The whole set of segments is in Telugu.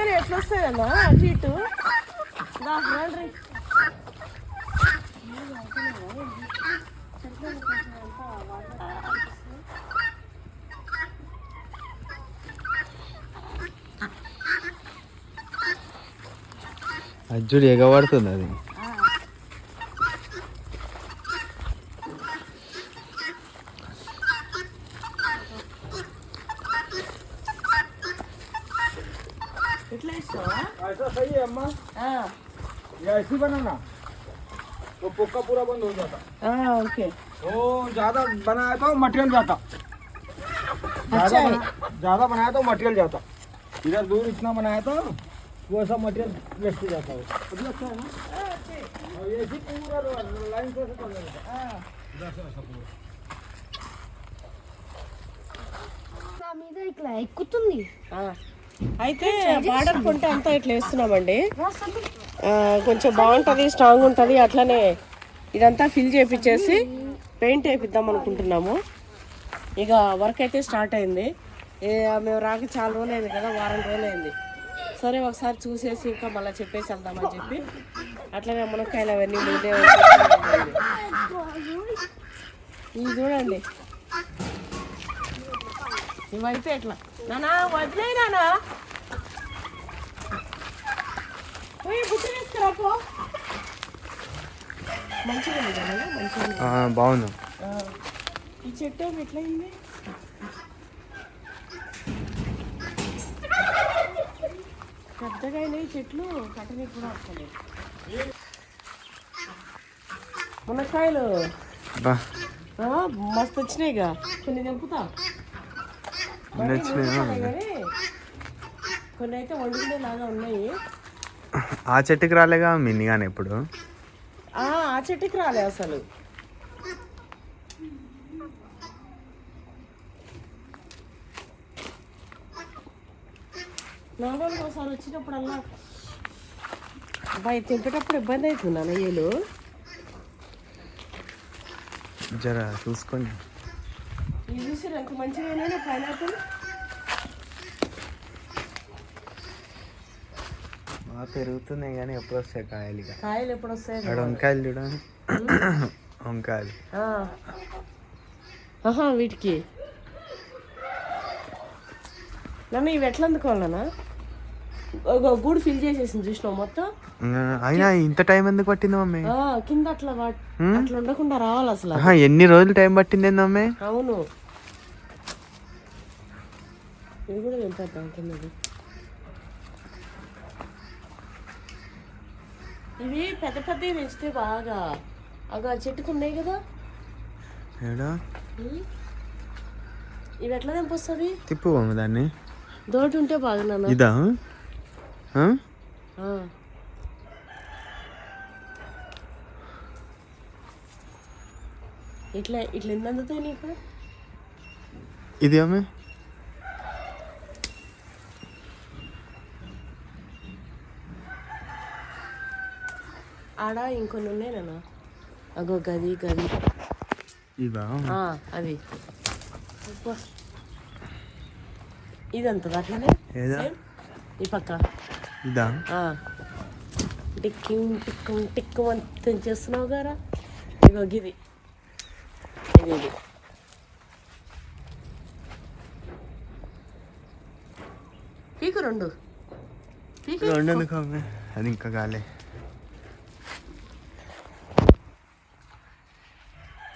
కానీ ఎట్లా వస్తాయన్నా అటు ఇటు రండి. అజ్జుడు ఎగబడుతుంది అది. इतना इस्तेमाल ऐसा सही है अम्मा। हाँ या ऐसी बनाना तो पोका पूरा बंद हो जाता। हाँ ओके वो ज्यादा बनाया तो मटेरियल जाता। अच्छा है। ज्यादा बनाया तो मटेरियल जाता। इधर दूर इतना बनाया था वो ऐसा मटेरियल वेस्ट हो जाता है। अभी अच्छा है ना? और ये भी पूरा लाइन से कर लेता। हाँ इधर से ऐसा पूरा। నా మీద ఇట్లా ఎక్కుతుంది. అయితే బార్డర్ కొంటే అంతా ఇట్లా వేస్తున్నామండి. కొంచెం బాగుంటుంది, స్ట్రాంగ్ ఉంటుంది. అట్లనే ఇదంతా ఫిల్ చేపించేసి పెయింట్ వేపిద్దాం అనుకుంటున్నాము. ఇక వర్క్ అయితే స్టార్ట్ అయింది. మేము రాక చాలా రోజులు అయింది కదా, వారం రోజులు అయింది. సరే ఒకసారి చూసేసి ఇంకా మళ్ళీ చెప్పేసి వెళ్దామని చెప్పి అట్లనే మునక్కాయలు అవన్నీ ముందే ఇవి చూడండి. ఇవైతే ఎట్లా నానా వదిలే నానా పోయి బుట్ట తీసుకురాపో. మంచిగా ఉంది కదా, మంచిగా బాగుంది. ఈ చెట్టు ఎట్లయింది? పెద్దగా అయినాయి చెట్లు, కట్టనీకి కూడా వస్తుంది. మునక్కాయలు మస్తు వచ్చినాయిగా, కొన్ని తెంపుతా. కానీ కొన్ని అయితే వండుకునే లాగా ఉన్నాయి. ఆ చెట్టుకి రాలేగా మిన్నిగానే ఇప్పుడు. ఆ చెట్టుకి రాలే అసలు. నార్మల్గా ఒకసారి వచ్చినప్పుడల్లా అబ్బాయి తింపేటప్పుడు ఇబ్బంది అవుతుందా నెయ్యలు? జర చూసుకోండి. ఇది చూసారు ఎంత మంచిగా పైనాపిల్. పెరుగుతున్నాయి కానీ ఎప్పుడు వస్తాయి కాయలు? ఇక కాయలు ఎప్పుడు వస్తాయి? వంకాయలు చూడండి, వంకాయలు. వీటికి నన్ను ఇవి ఎట్లా అందుకోవాలన్నా? ఒక గూడు ఫిల్ చేసేసింది చూసినావు మొత్తం. అయినా ఇంత టైం ఎందుకు పట్టింది మమ్మీ? కింద అట్లా అట్లా ఉండకుండా రావాలి అసలు. ఎన్ని రోజులు టైం పట్టింది మమ్మీ? అవును, ఇది కూడా తెంపేద్దాం కిందది. ఇవి పెద్ద పెద్దవి పెంచితే బాగా అగా చెట్టుకు ఉన్నాయి కదా. ఇవి ఎట్లా తెంపొస్తుంది? తిప్పు మమ్మీ దాన్ని. దోటి ఉంటే బాగా నాన్న. ఇదా? ఇట్లా ఇట్లా ఎన్ని అందుతాయి నీకు? ఇది మమ్మీ ఆడ ఇంకొన్ని ఉన్నాయి నాన్న. అగో గది గది ఇదా? అది ఇదంతా అట్లనే ఈ పక్క. ఇదా? టిక్కి టిక్కు టిక్కు అంత చేస్తున్నావు గారా. ఇగో గిది ఇది ఇది పీకు రెండు పీకు. ఎందుకు మమ్మీ? అది ఇంకా కాలే.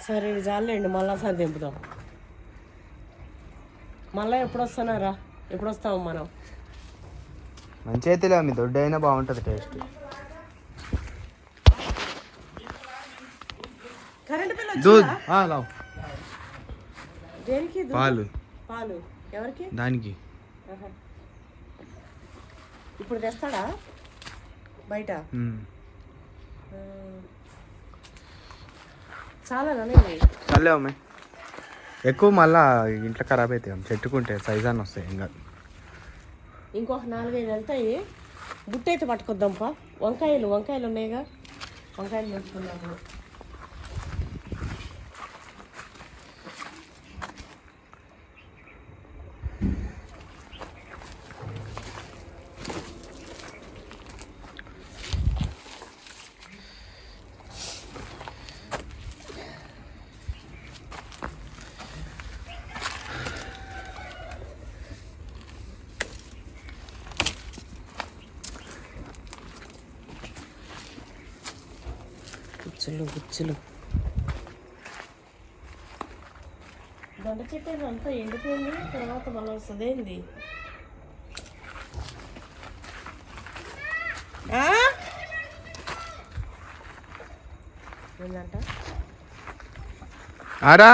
సరే ఇవి చాలండి, మళ్ళా సరి దింపుదాం. మళ్ళీ ఎప్పుడు వస్తున్నారా? ఎప్పుడు వస్తాము మనం? మంచి అయితే మీ దొడ్డు అయినా బాగుంటుంది టేస్ట్. కరెంట్ బిల్ దూద్ దేనికి? పాలు. పాలు ఎవరికి? దానికి. ఇప్పుడు తెస్తాడా బయట? చాలా చల్లే అమ్మాయి ఎక్కువ మళ్ళా ఇంట్లో ఖరాబ్ అవుతాయి. చెట్టుకుంటే సైజ్ అని వస్తాయి. ఇంకా ఇంకొక 4-5 వెళ్తాయి. బుట్ట అయితే పట్టుకొద్దాంపా. వంకాయలు ఉన్నాయిగా, వంకాయలు పెట్టుకున్నాము. గుచ్చులు గుచ్చులు. దొండ చెట్టు అంతా ఎండిపోయింది, తర్వాత మళ్ళీ వస్తుంది ఏంది? ఏంటంట ఆరా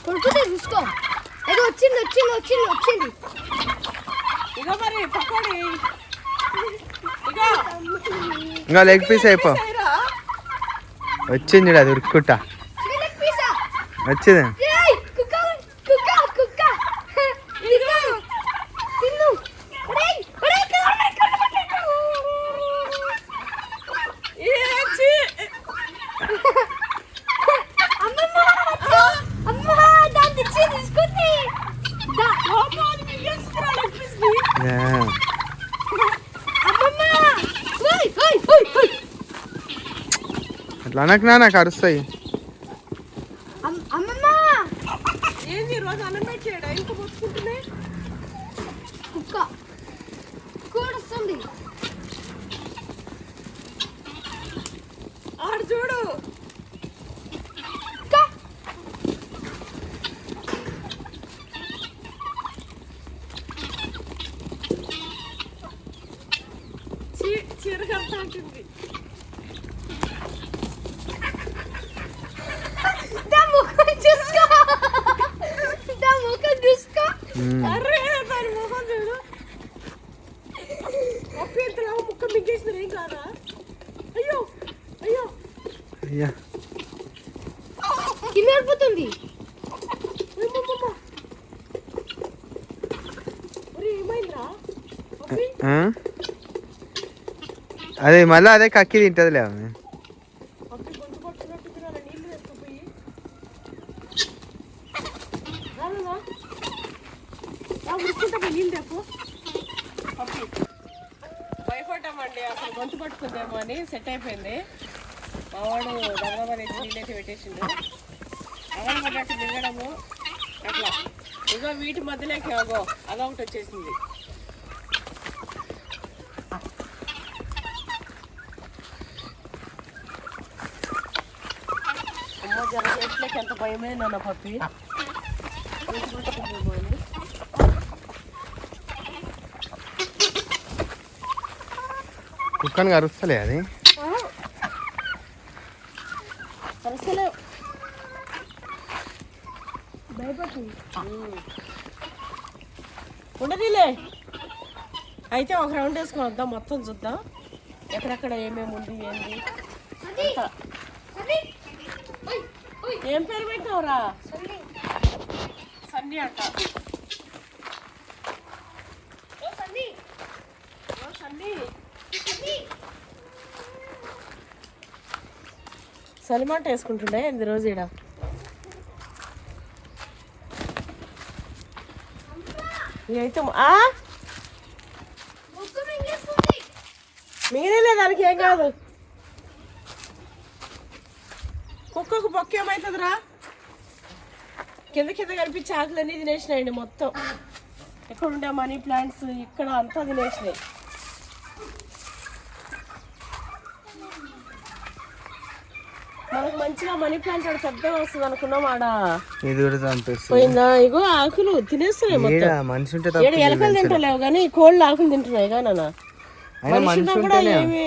కొడుకుతే చూసుకో. ఏదో వచ్చింది వచ్చింది వచ్చింది వచ్చింది. ఇగో మరి పకోడీ. ఇగో ఇంకా లెగ్ పీస్ అయిపో. వచ్చింది అది ఉరుక్కుంటా వచ్చింది. అట్లా అనకు నాకు అరుస్తాయి. ఏంది రోజు అన్నం పెట్టాడా? ఇంకా పొచ్చుకుంటున్నాయి. కుక్క కూడుస్తుంది. ఆడు చూడు. చీరగంతా ఉంటుంది. అరే దాని మొహం చూడు. అప్పేంతలా ముక్క మింగేసిన ఏం కాదా? అయ్యో అయ్యో అయ్యా కిందపడుతుంది. ఏమైందిరా? అదే మళ్ళీ అదే కక్కి తింటదిలే ఆమె. అప్పి గొంతు పట్టుకున్నట్టు తినాలి. నీళ్ళు వేసుకుపోయి ఉడుకుంటా నీళ్ళు తెప్పు. పప్పి భయపడ్డామండి, అసలు గొంతు పట్టుకుందేమో అని. సెట్ అయిపోయింది. మావాడు దగదగా నీళ్ళైతే పెట్టేసిండు. అగలు పడ్డట్టు మింగడము అట్లా. ఇగో వీటి మధ్యలోకి అగో అదొకటి వచ్చేసింది. అమ్మ జరగట్లేక ఎంత భయమైంది అన్న పప్పి. కుక్కని అరుస్తలే అది. అసలు భయపడుతుంది. ఉండదిలే. అయితే ఒక రౌండ్ వేసుకొని వద్దాం, మొత్తం చూద్దాం ఎక్కడెక్కడ ఏమేమి ఉంది ఏంది. ఏం పేరు పెట్టావురా? సన్నీ అంట. సలిమంట వేసుకుంటుండే ఎందు రోజు ఈడ. ఇదైతే మిగిలిలే, దానికి ఏం కాదు. కుక్కకు బొక్క ఏమవుతుందిరా? కింద కింద కనిపించే ఆకులన్నీ తినేసినాయండి మొత్తం. ఎక్కడ ఉండే మనీ ప్లాంట్స్ ఇక్కడ అంతా తినేసినాయి. మనకు మంచిగా మనీ ప్లాంట్ ఆడ పెద్దగా వస్తుంది అనుకున్నాం. ఆడ పోయిందా? ఇగో ఆకులు తినేస్తున్నాయి మొత్తం. మనిషి ఉంటే ఎలకలు తింటలేవు కానీ కోళ్ళు ఆకులు తింటున్నాయి. కానీ మనిషి కూడా ఏమి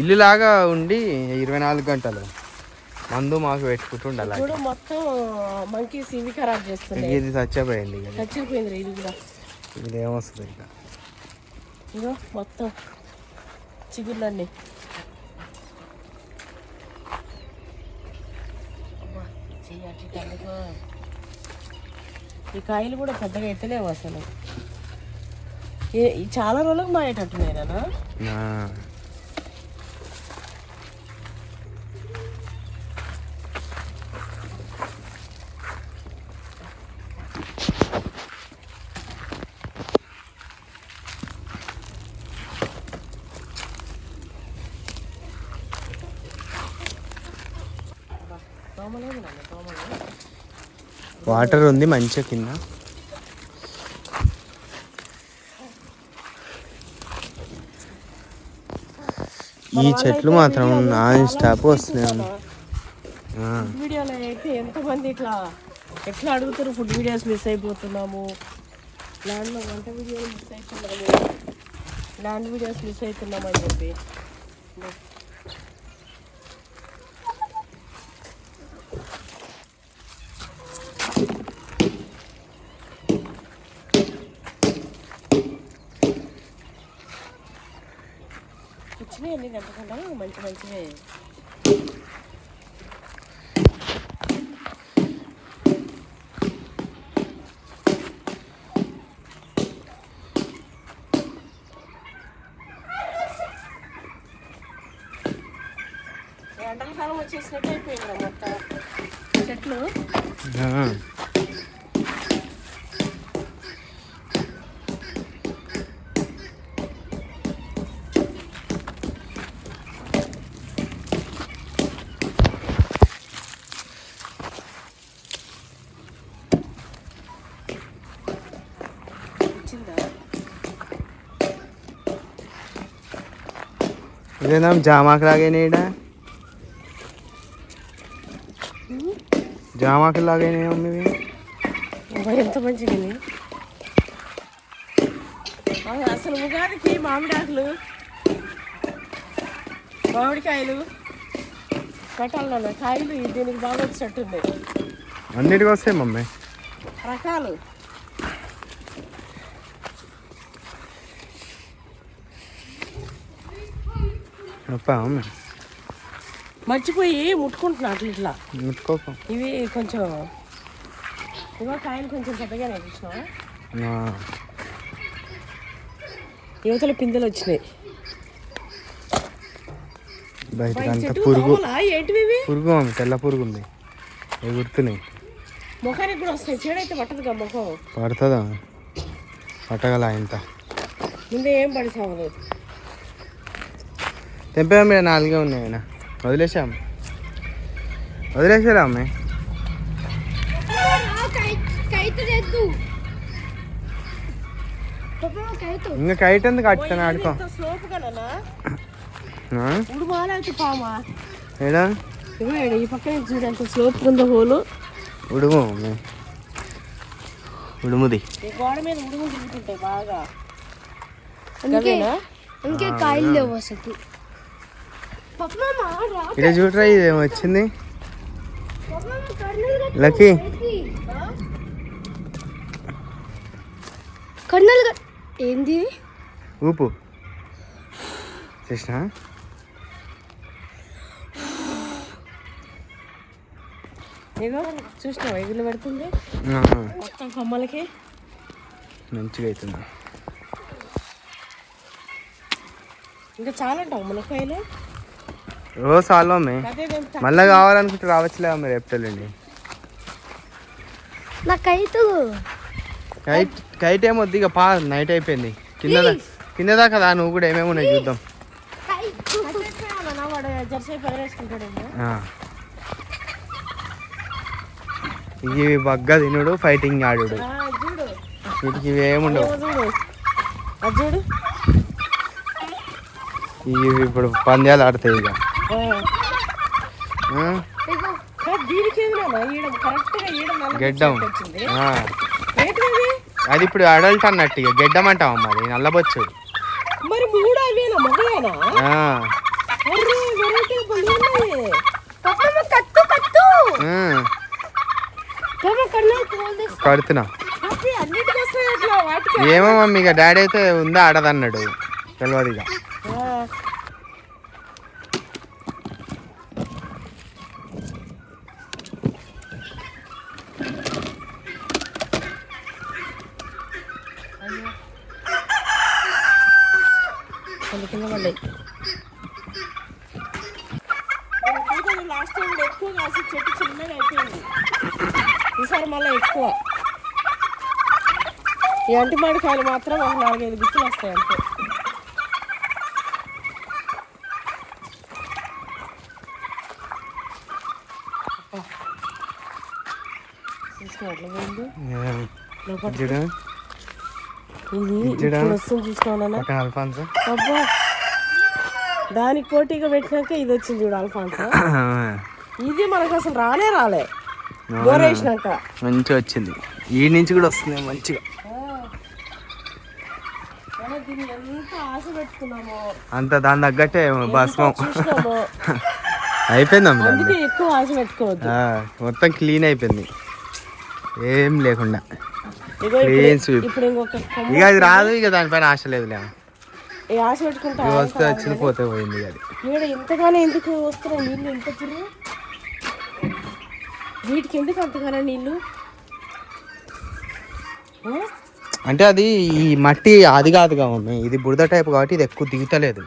ఇల్లు లాగా ఉండి 24 గంటలు మందు మాకు పెట్టుకుంటుండాలి. ఇప్పుడు మొత్తం మంకీస్ ఇవి ఖరాబ్ చేస్తున్నాయి. ఇది చచ్చిపోయింది. చచ్చిపోయింది ఇది కూడా. ఇది ఏమొస్తుంది ఇంకా? ఇగో మొత్తం చిగుళ్ళన్నీ. ఈ కాయలు కూడా పెద్దగా ఎత్తలేవు అసలు. చాలా రోజులకు మాయేటట్టున్నాయి నాన్న. వాటర్ ఉంది మంచిగా కింద. ఈ చెట్లు మాత్రం నాన్ స్టాప్ వస్తున్నాయి. వీడియోలో అయితే ఎంతమంది ఎట్లా అడుగుతారు, ఫుడ్ వీడియోస్ మిస్ అయిపోతున్నాము, ల్యాండ్లో వంట వీడియోలు మిస్ అవుతున్నాము, ల్యాండ్ వీడియోస్ మిస్ అవుతున్నాము అని చెప్పి. వచ్చినాయి అన్ని గంటకుండా మంచిగా ఎండాకాలం వచ్చేసినట్టు అయిపోయింది మొత్తం చెట్లు. ఇదేనా జామాకు లాగానే, జామాకు లాగానే మమ్మీ. ఎంత మంచిగా అసలు ఉగాదికి మామిడికాయలు పెట్టాలన్న కాయలు దీనికి బాగా వచ్చినట్టుంది. అన్నిటికి వస్తాయి మమ్మీ రకాలు. మర్చిపోయి ముట్టుకుంటున్నా ఇట్లా ముట్టుకోక. ఇవి కొంచెం కాయలు కొంచెం పెద్దగానే చూసినావా, యువతల పిందెలు వచ్చినాయి. పురుగు మమ్మీ, తెల్ల పురుగు ఉంది, ఎగురుతున్నాయి. ముఖానికి కూడా వస్తాయి, చీడైతే పట్టదుగా ముఖం. పడుతుందా? పట్టగల ఇంత ముందే ఏం పడి సాగదు. తెంపే మీద 4 ఉన్నాయి, ఆయన వదిలేసారా అమ్మాయి? ఇంకా కైట్ ఎందుకు కట్టుతాను ఆడుకో. ఏడా ఈ పక్కన చూడంత స్లోప్ ఉందో హోలు. ఉడుము ఉడుముది గోడ మీద ఉడుము తిరుగుతుంటాయి బాగా. ఇంకే కాయలు లేవు అసలు. ఇక్కడ చూడరా, ఇదేమో వచ్చింది లక్కీ. కర్నూలు ఏంది ఊపు చూసినా? ఏదో చూసినావా ఎగులు పెడుతుంది మొత్తం కొమ్మలకి, మంచిగా అవుతుంది. ఇంకా చాలా ఉంటావు మునక్కాయలు. రోజు చాలు అమ్మే, మళ్ళీ కావాలనుకుంటే రావచ్చులే మీరు చెప్తాండి. నాకైతే కైట్ ఏమొద్దు ఇక, నైట్ అయిపోయింది. కింద దాకా దా, నువ్వు కూడా ఏమేమి ఉన్నాయి చూద్దాం. ఇవి బగ్గా తినుడు, ఫైటింగ్ ఆడుడు, వీటికి ఇవి ఏముండవు. ఇవి ఇప్పుడు పంద్యాలు ఆడతాయి ఇక. గెడ్డం అది ఇప్పుడు అడల్ట్ అన్నట్టు, ఇక గెడ్డం అంటాం అమ్మ, అది నల్లబొచ్చు. కడుతున్నా ఏమో మమ్మీ, ఇక డాడీ అయితే ఉందా ఆడదన్నాడు, తెలియదు ఇక. లాస్ట్ టైం ఎక్కువ కాసి చెట్టు చిన్నగా అయిపోయింది, ఈసారి మళ్ళీ ఎక్కువ. ఈ అంటి మామిడికాయలు మాత్రం ఒక 4-5 గుత్తులు వస్తాయి అంతే. చూసుకోవట్లే ఇది వస్తుంది చూసుకోవాలన్నా. అల్ఫాన్స్ అబ్బా దానికి పోటీగా పెట్టినాక ఇది వచ్చింది చూడు అల్ఫాన్సో. ఇది మనకు అసలు రాలే బోరేసినాక మంచిగా వచ్చింది. ఈ నుంచి కూడా వస్తుంది మంచిగా. దీన్ని ఎంత ఆశ పెట్టుకున్నామో అంత దాని తగ్గట్టే భస్మం చూసినామో. అయిపోయిందమ్మ. అందుకే ఎక్కువ ఆశ పెట్టుకోవద్దు. మొత్తం క్లీన్ అయిపోయింది, ఏం లేకుండా ఇగో క్లీన్ స్వీప్. ఇప్పుడు ఇంకొక ఇక అది రాదు, ఇక దానిపైన ఆశ లేదులే. ఈ ఆశ పెట్టుకుంటా వస్తే వచ్చింది, పోతే పోయింది. అది ఇక్కడ ఇంతగానే ఎందుకు వస్తున్నాయి నీళ్ళు? ఎంత పుర్రు వీటికి ఎందుకు అంతగానే నీళ్ళు? అంటే అది ఈ మట్టి అది కాదుగా మమ్మీ, ఇది బురద టైప్ కాబట్టి ఇది ఎక్కువ దిగుతలేదు,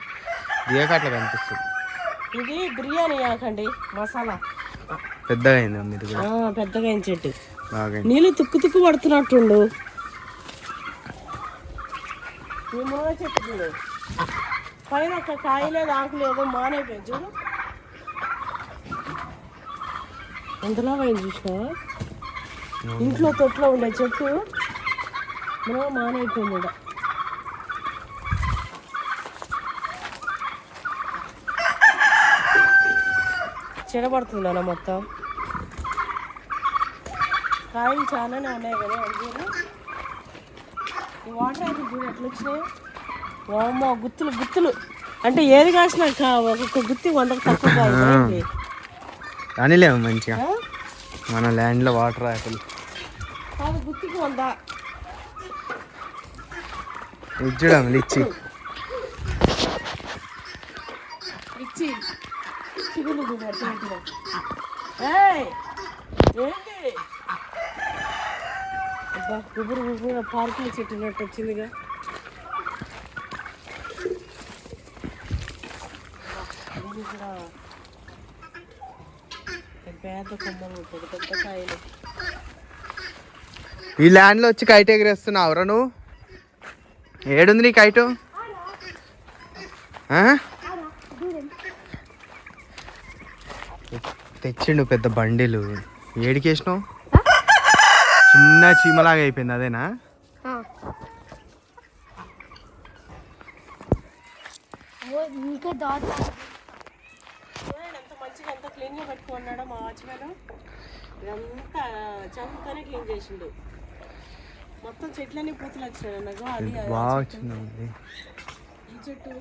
దిగక అట్లా కనిపిస్తుంది. ఇది బిర్యానీ ఆకండి మసాలా పెద్దగా అయింది మమ్మీ, ఇది కూడా పెద్దగా అయిన చెట్టు. బాగా నీళ్ళు తుక్కు పడుతున్నట్టుండు. ఈ మూల చెట్టు చూడు, పైన ఒక కాయ లేదు, ఆకు లేదు, మానైపోయింది చూడు. ఎంతలా పోయింది చూసినావా? ఇంట్లో తొట్లో ఉండే చెట్టు మనం మానైపోయింది ఇక్కడ. చెడబడుతుందా మొత్తం? కాయలు చాలానే ఉన్నాయి కదా అంజూరు. ఈ వాటర్ అయితే చూడు ఎట్లా వచ్చినాయి. వామ్మో, గుత్తులు అంటే ఏది కాసినాక ఒక్కొక్క గుత్తి 100కి తక్కువ కాదు. రానిలేము మంచిగా మన ల్యాండ్లో వాటర్ యాపిల్ కాదు, గుత్తికి 100. ఇచ్చడం లిచ్చి చిగులు ఏంటి అబ్బా, గుబురు పార్కులు చెట్టినట్టు వచ్చిందిగా. పెద్ద కొమ్మలు, పెద్ద కాయలు. ఈ ల్యాండ్లో వచ్చి కైట్ ఎగిరేస్తున్నావు ఎవరా నువ్వు? ఏడుంది నీ కైటు? తెచ్చిండు పెద్ద బండిలు, ఏడికేసినావు? చిన్న చీమలాగా అయిపోయింది, అదేనా? ఇంకా దాట ఎంత మంచిగా ఎంత క్లీన్గా పెట్టుకున్నాడో మా వాచ్మెన్. ఇదంతా చంపుతోనే క్లీన్ చేసిండు. మొత్తం చెట్లన్నీ పూతలు వచ్చినాయి అన్నగా. అది బాగా వచ్చింది. ఈ చెట్టు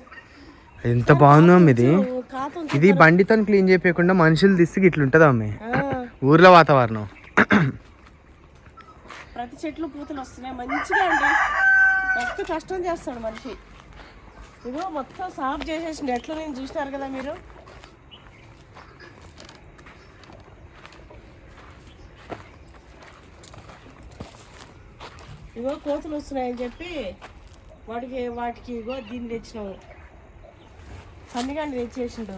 ఎంత బాగుందో ఇది. కాతం ఇది బండితో క్లీన్ చేయకుండా మనుషులు తీసి ఇట్లుంటది అమ్మే ఊర్లో వాతావరణం. ప్రతి చెట్లు పూతలు వస్తున్నాయి మంచిగా అండి. మస్తు కష్టం చేస్తాడు మనిషి. ఇగో మొత్తం సాఫ్ చేసేసిండు. ఎట్లా నేను చూసినారు కదా మీరు. ఇగో కోతులు వస్తున్నాయని చెప్పి వాటికి ఇగో దీన్ని తెచ్చినాము. సన్నిగాన్ని తెచ్చేసిండు.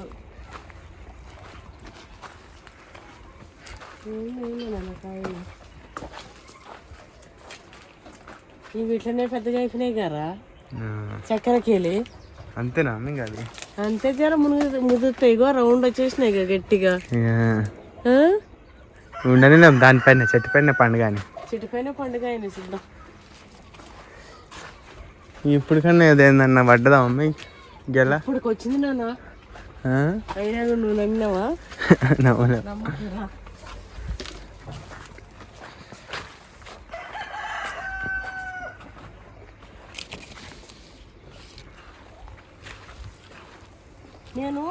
ఇవి ఇట్లనే పెద్దగా అయిపోయినాయి కదా చక్కెరకేలి. అంతేనా కాదు? అంతే జర ముదురుతాయి. ఇగో రౌండ్ వచ్చేసినాయి ఇక గట్టిగా. ఉండని దానిపైన చెట్టు పైన పండుగ అని. చెట్టు పైన పండుగ అయినా చూద్దాం. ఇప్పుడు కన్నా ఏదైందన్న పడ్డదా మమ్మీ గెల? ఇప్పటికి వచ్చింది నాన్న. అయినా నువ్వు నమ్మినావా? నమ్మకురా. నేను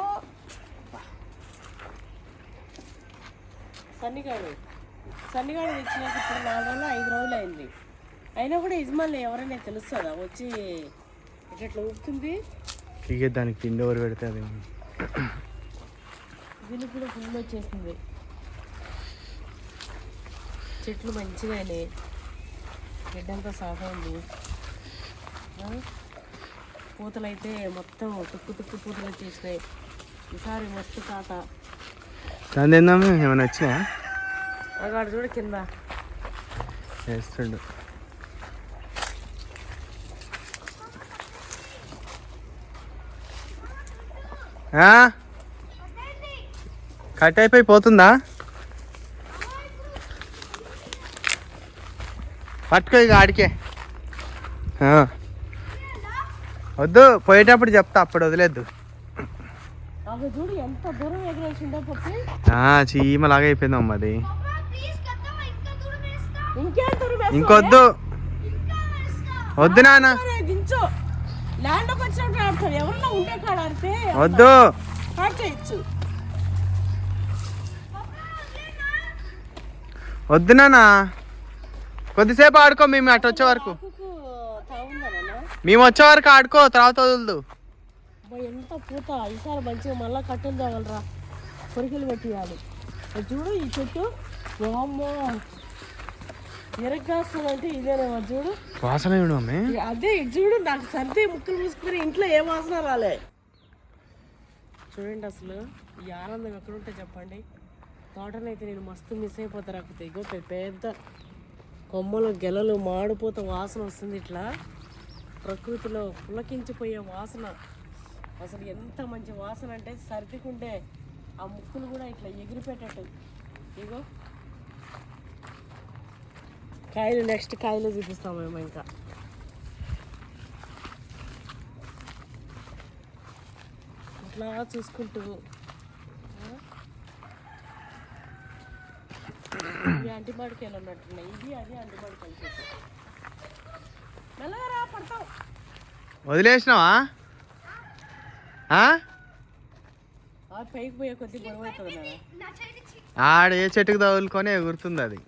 సన్నిగాడు తెచ్చినాక ఇప్పుడు 4 రోజులు 5 రోజులు అయింది. అయినా కూడా యజమానులు ఎవరైనా తెలుస్తుందా వచ్చి ఇట్లా ఊపుతుంది. ఇక దానికి తిండి ఎవరు పెడితే అది వీళ్ళు కూడా ఫుల్ వచ్చేసింది. చెట్లు మంచిగా అయినాయి, గడ్డంతా సాఫ్ అయింది. పూతలు అయితే మొత్తం తుక్కు పూతలు వచ్చేసినాయి. ఈసారి మస్తు తాత. దాని తిందాము. ఏమైనా వచ్చినా అగాడు చూడ కింద వేస్తుండు. కట్ అయిపోయి పోతుందా? పట్టుకో ఇక ఆడికే. వద్దు, పోయేటప్పుడు చెప్తా, అప్పుడు వదిలేద్దు. అవి చూడు ఎంత దూరం ఎగరేసిందో పప్పి. చీమలాగా అయిపోయింది అమ్మ అది. ఇంకేం దూరం ఇంకొద్దు వద్దు నాన్న దించు. ల్యాండ్కి వచ్చినప్పుడు ఆడతారు, ఎవరన్నా ఉంటే కాడ ఆడితే వద్దు స్టార్ట్ చేయొచ్చు. వద్దు నాన్న కొద్దిసేపు ఆడుకో, మేము అటు వచ్చే వరకు. మేము వచ్చే వరకు ఆడుకో, తర్వాత వదులుదు. ఎంత పూత ఈసారి మంచిగా మళ్ళీ కట్టెలు తగలరా, కొరికలు పెట్టియాలి. చూడు ఈ చెట్టు వామ్మో ఎరగాస్తుందంటే ఇదేనేమో చూడు. వాసన అదే చూడు, నాకు సర్ది ముక్కలు మూసుకుని ఇంట్లో ఏ వాసన రాలే. చూడండి అసలు ఈ ఆనందం ఎక్కడుంటే చెప్పండి. తోటనైతే నేను మస్తు మిస్ అయిపోతా. రాకపోతే ఇగో పెద్ద కొమ్మలు గెలలు మాడిపోతే వాసన వస్తుంది. ఇట్లా ప్రకృతిలో పులకించిపోయే వాసన అసలు ఎంత మంచి వాసన అంటే సర్దికుంటే ఆ ముక్కులు కూడా ఇట్లా ఎగిరిపెట్టేట్టు. ఇగో కాయలు, నెక్స్ట్ కాయలు చూపిస్తాం మేము. ఇంకా ఇట్లా చూసుకుంటూ ఇవి అంటిమాడికాయలు ఉన్నట్టున్నాయి. ఇది అది అంటిమాడికాయలు చెట్టు. మెల్లగా రా, పడతావు. వదిలేసినావా? పైకి పోయే కొద్ది గొడవ అవుతుంది కదా. ఆడ ఏ చెట్టుకు తగులుకొని ఎగురుతుంది అది.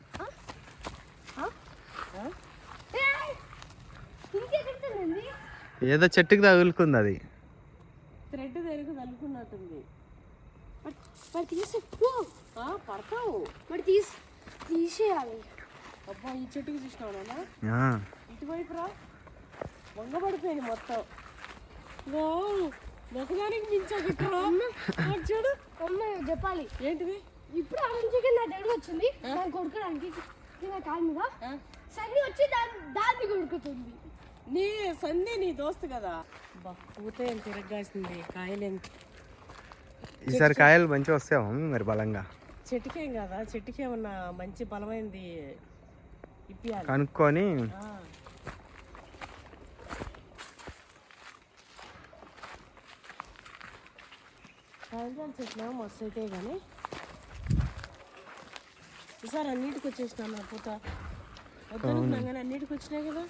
ఏదో చెట్టుకు తగులుకుంది అది. థ్రెడ్ దగ్గర తగులుకున్నట్టుంది. పడతావు మరి తీసేయాలి. అబ్బా ఈ చెట్టుకి చూసినావునా? ఇటువైపు రా, వంగబడిపోయింది మొత్తం. ఒకదానికి మించా చూడు. అమ్మ చెప్పాలి ఏంటిది? ఇప్పుడు ఆలోచించి నా దగ్గర వచ్చింది దాన్ని కొడుకోడానికి కాలు మీద సన్ని వచ్చి దాన్ని కొడుకుతుంది. నీ సంధి నీ దోస్తు కదా. పూత ఏం తిరగాల్సింది, కాయలు ఎంత. ఈసారి కాయలు మంచిగా వస్తాయా మరి బలంగా? చెట్టుకేం కదా, చెట్టుకి ఏమన్నా మంచి బలమైనది ఇప్పియాలి కనుక్కొని. సాయంత్రం చెట్లు మస్తు అయితే కానీ ఈసారి అన్నిటికి వచ్చేసినాను. నా పూత వద్దనుకున్నాం కానీ అన్నిటికి వచ్చినాయి కదా.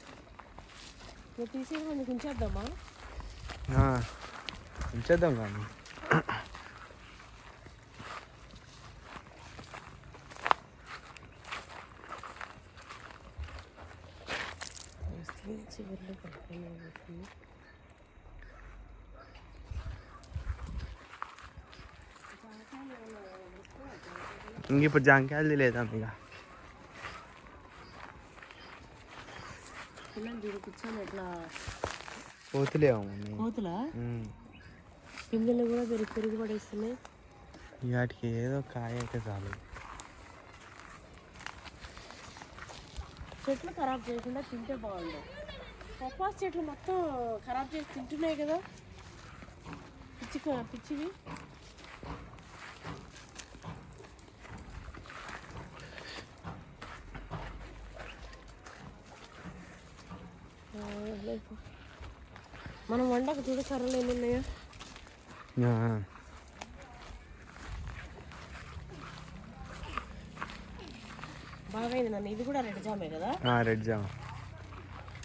నువ్వు తీసేసి మనకి ఉంచేద్దామా? ఉంచేద్దాం కానీ చివరిలో పట్టుకుని ఇంక ఇప్పుడు జాంకాయలు లేదా ఇక పిల్లలు చూడు కూర్చొని ఎట్లా కోతులేమో కోతులా పిందెలు కూడా పెరిగి పడేస్తున్నాయి. వాటికి ఏదో కాయ అయితే చాలు. చెట్లు ఖరాబ్ చేయకుండా తింటే బాగుండు. పప్పాస్ చెట్లు మొత్తం ఖరాబ్ చేసి తింటున్నాయి కదా పిచ్చివి. మనం వండక చూడు కర్రలు ఎన్ని ఉన్నాయో. బాగైంది నన్ను. ఇది కూడా రెడ్ జామే కదా? Red jam.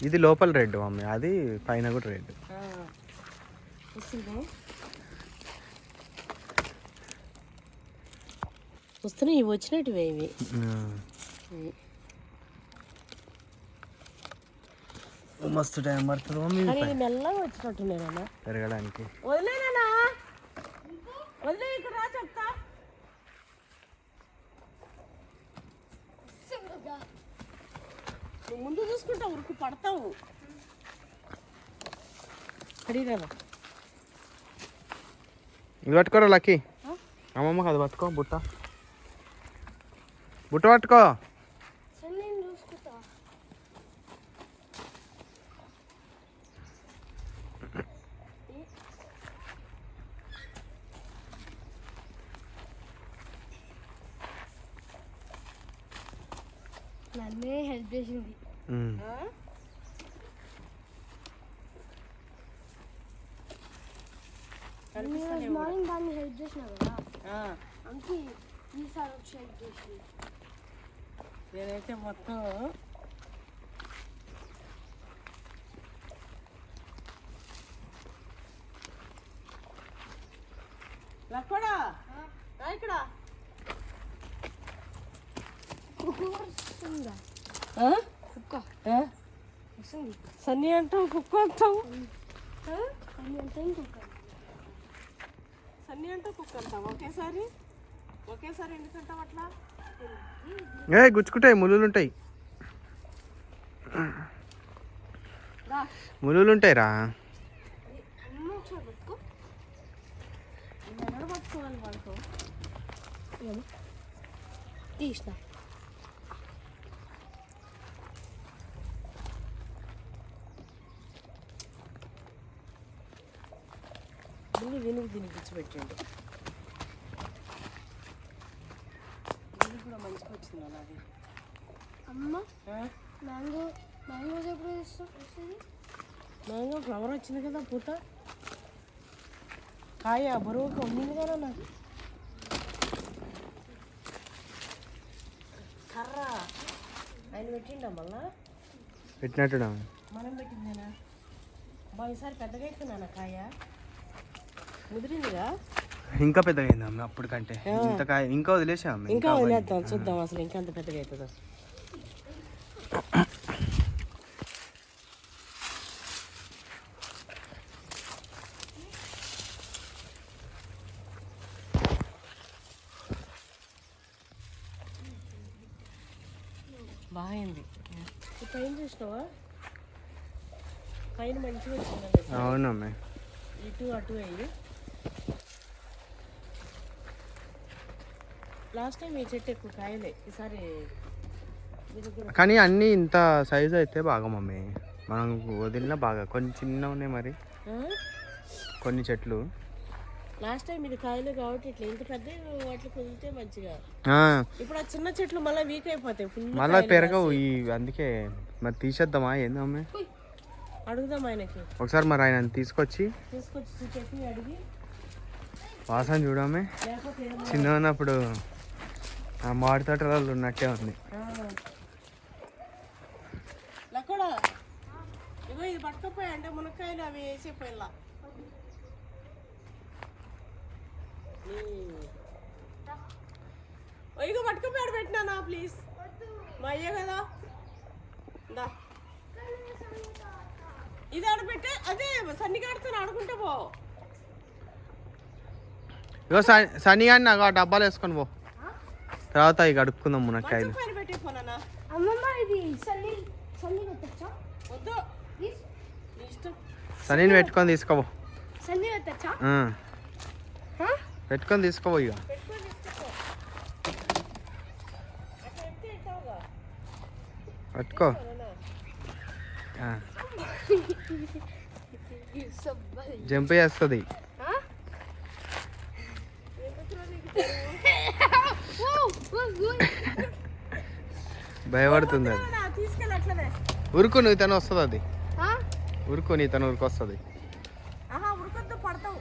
ఇది లోపల రెడ్ మమ్మీ, అది పైన కూడా రెడ్ వస్తున్నాయి. ఇవి వచ్చినట్టువే ఇవి. మస్తు టైం పడుతుంది మమ్మీ మెల్లగా వచ్చినట్టున్నాయి పెరగడానికి. వదిలేనా వదిలే, ఇక్కడ రా చెప్తా. నువ్వు ముందు చూసుకుంటావు, ఉరుకు పడతావు. అడిగినా ఇది పట్టుకోరా లక్కీ. అమ్మమ్మకి అది పట్టుకో, బుట్ట పట్టుకో. నన్నే హెల్ప్ చేసింది. కనిపిస్తలేవు కూడా. మార్నింగ్ దాన్ని హెల్ప్ చేసిన కదా ఆ, అందుకే ఈసారి వచ్చి హెల్ప్ చేసి నేనైతే మొత్తం లక్కడా ఇక్కడ వస్తుందా ఆ? కుక్క ఆ? వస్తుంది సన్నీ అంటావు కుక్క అంటావు అని అంటే ఇంకొక సన్నీ అంటావు కుక్క అంటావు ఒకేసారి ఎందుకంటావు అట్లా గుచ్చుకుంటాయి, ములులు ఉంటాయి, రా ములులు ఉంటాయి రా. అమ్మ ఒకసారి పెట్టుకో ఎక్కడ పట్టుకోవాలి వాళ్ళతో ఏమో తీసిన ముందు దీనికి పిచ్చిపెట్టండి. దీనికి కూడా మంచిగా వచ్చింది అలాగే. అమ్మ ఆ? మ్యాంగోస్ ఎప్పుడు వస్తుంది మ్యాంగో ఫ్లవర్ వచ్చింది కదా పూత కాయ బరువుగా ఉండింది కదా నాకు కర్ర ఆయన పెట్టిండా మళ్ళా పెట్టినట్టుడా? మనం పెట్టిందేనా బా ఈసారి పెద్దగా అవుతున్నానా కాయ ముదిరిందిగా ఇంకా పెద్దగా అయింది అమ్మ అప్పుడు కంటే. ఇంత కాయ ఇంకా వదిలేసాం. ఇంకా వదిలేద్దాం చూద్దాం అసలు ఇంకా అంత పెద్దగా అవుతుందో. బాగుంది పైన చూసినావా పైన మంచిగా వచ్చిందండి అవునమ్మ. ఇటు అటు అయ్యి. లాస్ట్ టైం ఈ చెట్టు ఎక్కువ కాయలే ఈసారి ఇది కూడా కానీ అన్నీ ఇంత సైజు అయితే బాగా మమ్మీ. మనం వదిలినా బాగా కొన్ని చిన్న ఉన్నాయి మరి కొన్ని చెట్లు. లాస్ట్ టైం ఇది కాయలు కాబట్టి ఇట్లా ఇంత పెద్ద వాటికి కుదిరితే మంచిగా. ఆ, ఇప్పుడు ఆ చిన్న చెట్లు మళ్ళీ వీక్ అయిపోతాయి ఫుల్ మళ్ళా పెరగవు ఈ. అందుకే మరి తీసేద్దామా ఏంది మమ్మీ? అడుగుదాం ఆయనకి ఒకసారి మరి ఆయన తీసుకొచ్చి చెప్పి అడిగి వాసన చూడమే. లేకపోతే ఏమో చిన్న ఉన్నప్పుడు ఆ మామిడి తోటలలో ఉన్నట్టే ఉంది. లక్కడా ఇగో ఇది పట్టుకపోయా అంటే మునక్కాయలు అవి వేసిపోయిలా. ఇగో పట్టుకపోయాడు పెట్టినా ప్లీజ్ మా అయ్యే కదా దా ఇది ఆడబెట్టే అదే సన్నిగాడితో ఆడుకుంటే పో. ఇగో సని అని నాకు ఆ డబ్బాలు వేసుకొని పో. తర్వాత ఇక అడుక్కుందాం మునక్కాయలు. పైన పెట్టే పోనా అమ్మమ్మ ఇది సన్నీ పెట్టచ్చా వద్దు ప్లీజ్ నీ ఇష్టం. సనీని పెట్టుకొని తీసుకోపో. సన్నీ పెట్టచ్చా పెట్టుకొని తీసుకోపో ఇక. పెట్టుకొని తీసుకో అట్లా ఎత్తే ఇస్తావుగా పట్టుకో. జంప్ చేస్తుంది. భయపడుతుంది అది. తీసుకెళ్ళి అట్లనే ఉరుకు నువ్వు తను వస్తుంది అది. ఉరుకు నీ తను ఉరికి వస్తుంది. ఆహా ఉడకొద్దు పడతావు.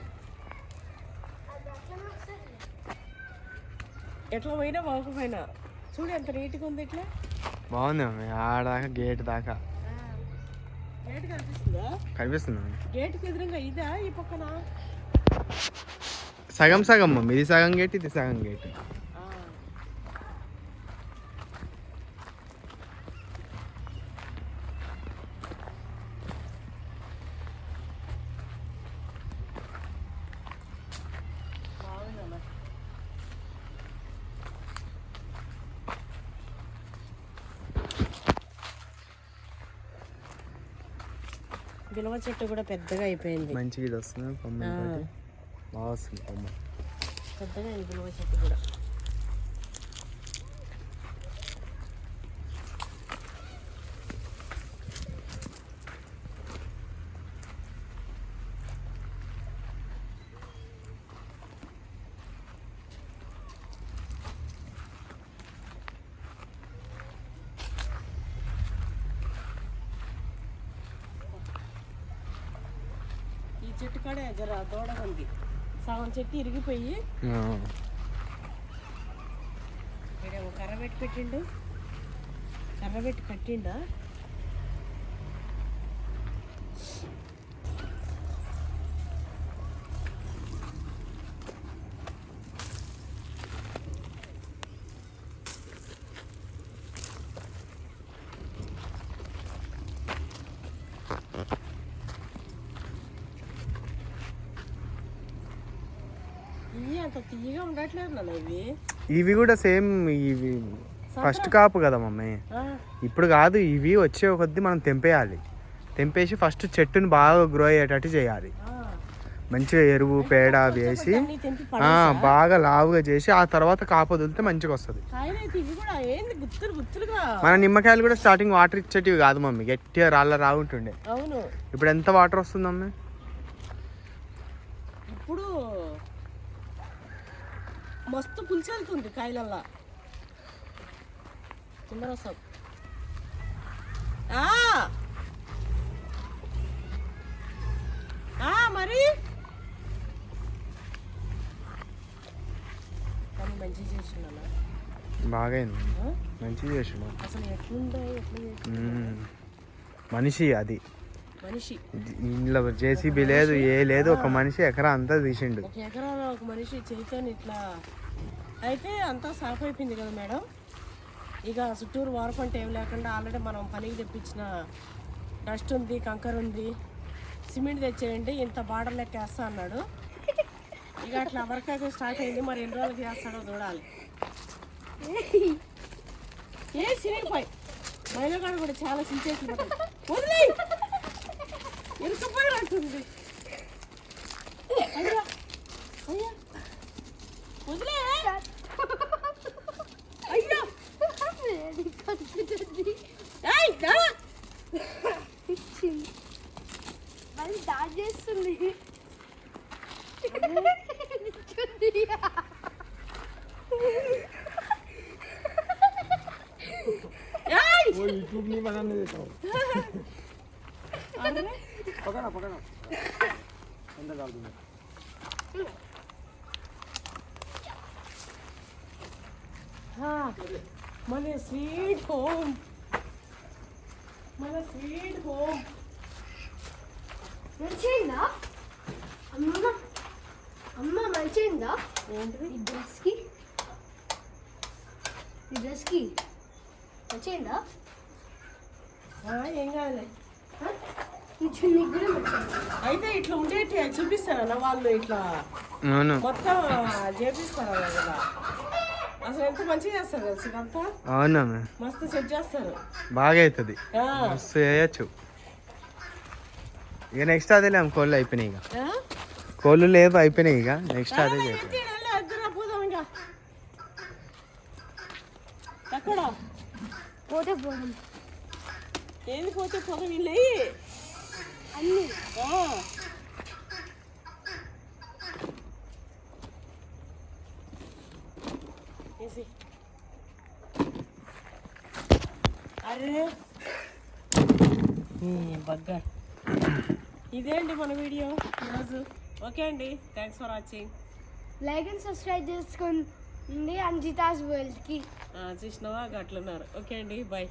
ఎట్లా పోయినా బాగుపోయినా చూడు ఎంత నీట్గా ఉంది. ఇట్లా బాగుంది మమ్మీ. ఆడదాకా గేట్ దాకా గేట్ కనిపిస్తుందా? కనిపిస్తుంది మమ్మీ. గేట్కి ఎదురుగా ఇదా ఈ పక్కన సగం సగం మమ్మీ. ఇది సగం గేట్, ఇది సగం గేట్. బిలవ చెట్టు కూడా పెద్దగా అయిపోయింది. మంచిగా ఇది వస్తుంది కొమ్మ. బాగా వస్తుంది కొమ్మ. పెద్దగా అయింది బిలవ చెట్టు కూడా. ఈ చెట్టు కాడే జర దూడగా ఉంది. సగం చెట్టు ఇరిగిపోయి ఆ. వీడేమో కర్ర పెట్టి పెట్టిండు, కర్ర పెట్టి కట్టిండా. ఇవి అంత తీయగా ఉండట్లేదు నాన్న ఇవి. ఇవి కూడా సేమ్, ఇవి ఫస్ట్ కాపు కదా మమ్మీ. ఆ, ఇప్పుడు కాదు, ఇవి వచ్చే కొద్దీ మనం తెంపేయాలి. తెంపేసి ఫస్ట్ చెట్టుని బాగా గ్రో అయ్యేటట్టు చేయాలి. ఆ. మంచిగా ఎరువు పేడ వేసి అన్నీ తెంపి బాగా లావుగా చేసి ఆ తర్వాత కాపు వదిలితే మంచిగా వస్తుంది. కాయలైతే ఇవి కూడా ఏంది గుత్తులు గుత్తులుగా. మన నిమ్మకాయలు కూడా స్టార్టింగ్ వాటర్ ఇచ్చేటివి కాదు మమ్మీ, గట్టిగా రాగుంటుండే. అవును, ఇప్పుడు ఎంత వాటర్ వస్తుంది మమ్మీ? ఇప్పుడు మస్తు పులుసు వెళ్తుంది కాయలల్లా. నిమ్మరసం. మరి కానీ మంచిగా చేసిండా, బాగా అయింది, మంచిగా చేసినావు. అసలు ఎట్లుందో ఎట్లా చేసి మనిషి అది, మనిషి. ఇంట్లో జేసీబీ లేదు, ఏ లేదు, ఒక మనిషి ఎకరా అంతా తీసిండు. ఒక ఎకరాలో ఒక మనిషి చేతిని ఇట్లా అయితే అంతా సాఫ్ అయిపోయింది కదా మేడం. ఇక చుట్టూరు వారపంట ఏం లేకుండా ఆల్రెడీ మనం పనికి తెప్పించిన డస్ట్ ఉంది, కంకర ఉంది, సిమెంట్ తెచ్చేయండి ఇంత బార్డర్ లెక్క వేస్తా అన్నాడు. ఇక అట్లా వర్క్ అయితే స్టార్ట్ అయింది. మరి ఎన్ని రోజులకి చేస్తాడో చూడాలి. ఏ సిరిగిపోయి మైలగాడు కూడా చాలా సించేసి వదిలే ఇరుకుపోయి అంటుంది. అయ్యా అయ్యా వదిలే అయ్యా మళ్ళీ దాడి చేస్తుంది. यूट्यूब नहीं बनाने देता हूँ. पकड़ा पकड़ा अंदर डाल दूंगा. మన స్వీట్ హోమ్, మన స్వీట్ హోమ్. మంచిగా అమ్మ అమ్మ మంచిగా ఏంటిది ఈ డ్రెస్కి మంచిగా ఏం కాదులే. ఈ చున్నీ కూడా మంచిగా. అయితే ఇట్లా ఉండేటి చూపిస్తారన్న వాళ్ళు, ఇట్లా అవును మొత్తం చేపిస్తారు కదా. అసలు ఎంత మంచిగా చేస్తారు కదా ఇదంతా, అవునా, మస్తు సెట్ చేస్తారు. బాగా అవుతుంది, మస్తు చేయచ్చు. ఇక నెక్స్ట్ అదే లేము, కోళ్ళు అయిపోయినాయి. ఇక కోళ్ళు లేవు, అయిపోయినాయి. ఇక నెక్స్ట్ అదే చేస్తాం. పోదాం ఇంకా ఎక్కడ పోతే పోదాం. ఏంది పోతే పోదాం వీళ్ళు అన్నీ అరే బగ్గ. ఇదేంటి మన వీడియో ఈరోజు. ఓకే అండి, thanks for watching. Like and subscribe చేసుకోండి అంజితాస్ వరల్డ్కి. చూసినావా, అట్లున్నారు. ఓకే అండి, బాయ్.